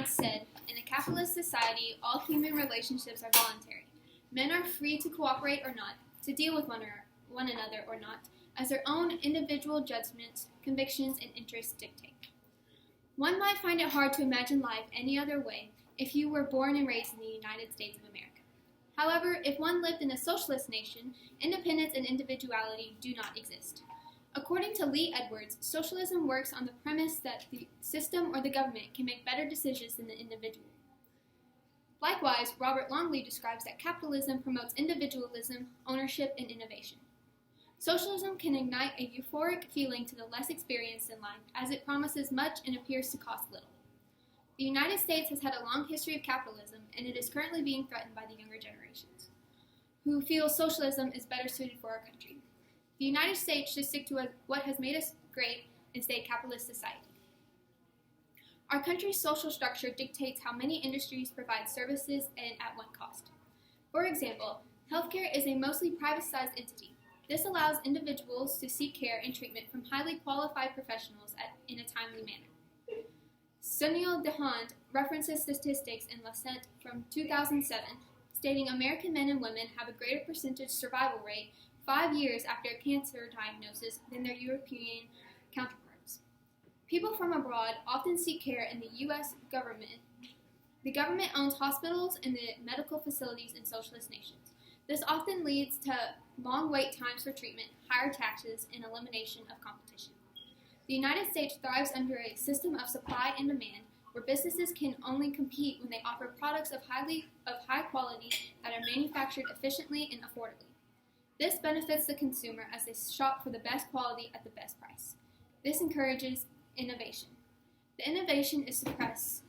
once said, "In a capitalist society, all human relationships are voluntary. Men are free to cooperate or not, to deal with one another or not, as their own individual judgments, convictions, and interests dictate." One might find it hard to imagine life any other way if you were born and raised in the United States of America. However, if one lived in a socialist nation, independence and individuality do not exist. According to Lee Edwards, socialism works on the premise that the system or the government can make better decisions than the individual. Likewise, Robert Longley describes that capitalism promotes individualism, ownership, and innovation. Socialism can ignite a euphoric feeling to the less experienced in life, as it promises much and appears to cost little. The United States has had a long history of capitalism, and it is currently being threatened by the younger generations, who feel socialism is better suited for our country. The United States should stick to what has made us great and stay a capitalist society. Our country's social structure dictates how many industries provide services and at what cost. For example, healthcare is a mostly privatized entity. This allows individuals to seek care and treatment from highly qualified professionals in a timely manner. Sunil Dehand references statistics in Lancet from 2007, stating American men and women have a greater percentage survival rate 5 years after a cancer diagnosis than their European counterparts. People from abroad often seek care in the U.S. government. The government owns hospitals and the medical facilities in socialist nations. This often leads to long wait times for treatment, higher taxes, and elimination of competition. The United States thrives under a system of supply and demand, where businesses can only compete when they offer products of high quality that are manufactured efficiently and affordably. This benefits the consumer as they shop for the best quality at the best price. This encourages innovation. The innovation is suppressed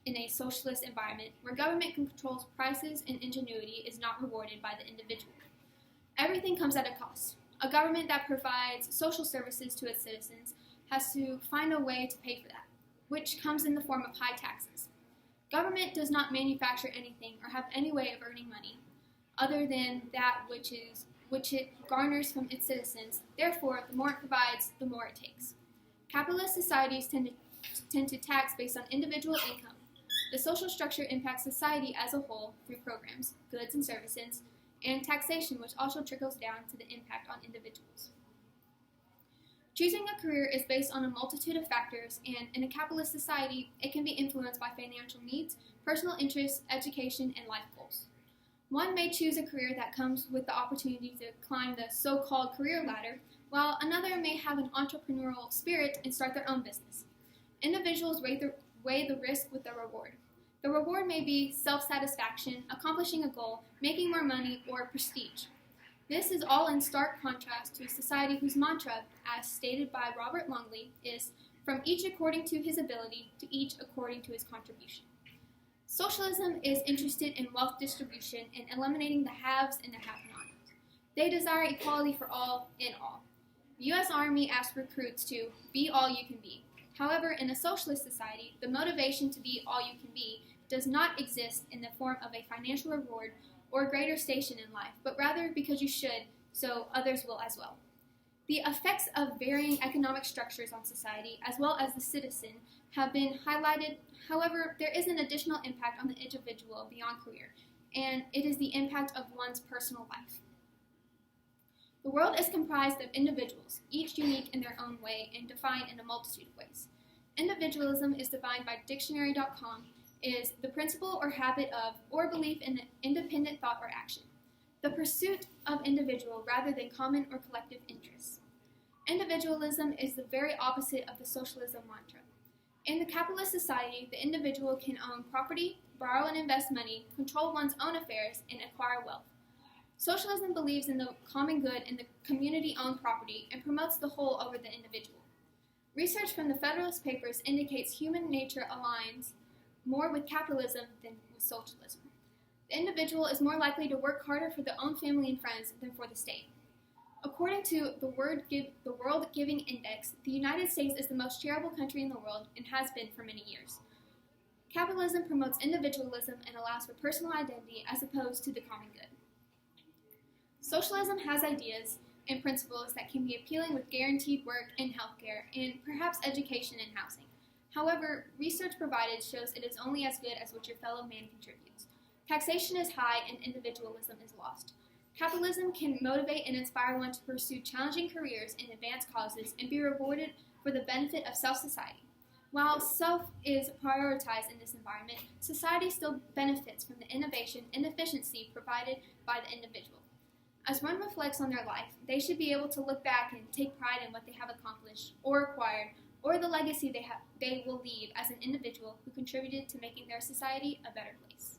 in a socialist environment where government controls prices and ingenuity is not rewarded by the individual. Everything comes at a cost. A government that provides social services to its citizens has to find a way to pay for that, which comes in the form of high taxes. Government does not manufacture anything or have any way of earning money other than that which it garners from its citizens. Therefore, the more it provides, the more it takes. Capitalist societies tend to tax based on individual income. The social structure impacts society as a whole through programs, goods and services, and taxation, which also trickles down to the impact on individuals. Choosing a career is based on a multitude of factors, and in a capitalist society, it can be influenced by financial needs, personal interests, education, and life goals. One may choose a career that comes with the opportunity to climb the so-called career ladder, while another may have an entrepreneurial spirit and start their own business. Individuals weigh the risk with the reward. The reward may be self-satisfaction, accomplishing a goal, making more money, or prestige. This is all in stark contrast to a society whose mantra, as stated by Robert Longley, is "from each according to his ability, to each according to his contribution." Socialism is interested in wealth distribution and eliminating the haves and the have-nots. They desire equality for all in all. The U.S. Army asks recruits to be all you can be. However, in a socialist society, the motivation to be all you can be does not exist in the form of a financial reward or greater station in life, but rather because you should, so others will as well. The effects of varying economic structures on society, as well as the citizen, have been highlighted. However, there is an additional impact on the individual beyond career, and it is the impact of one's personal life. The world is comprised of individuals, each unique in their own way and defined in a multitude of ways. Individualism is defined by dictionary.com is the principle or habit of or belief in independent thought or action, the pursuit of individual rather than common or collective interests. Individualism is the very opposite of the socialism mantra. In the capitalist society, the individual can own property, borrow and invest money, control one's own affairs, and acquire wealth. Socialism believes in the common good and the community-owned property and promotes the whole over the individual. Research from the Federalist Papers indicates human nature aligns more with capitalism than with socialism. The individual is more likely to work harder for their own family and friends than for the state. According to the World Giving Index, the United States is the most charitable country in the world and has been for many years. Capitalism promotes individualism and allows for personal identity as opposed to the common good. Socialism has ideas and principles that can be appealing with guaranteed work and healthcare and perhaps education and housing. However, research provided shows it is only as good as what your fellow man contributes. Taxation is high and individualism is lost. Capitalism can motivate and inspire one to pursue challenging careers and advance causes and be rewarded for the benefit of self-society. While self is prioritized in this environment, society still benefits from the innovation and efficiency provided by the individual. As one reflects on their life, they should be able to look back and take pride in what they have accomplished or acquired, or the legacy they will leave as an individual who contributed to making their society a better place.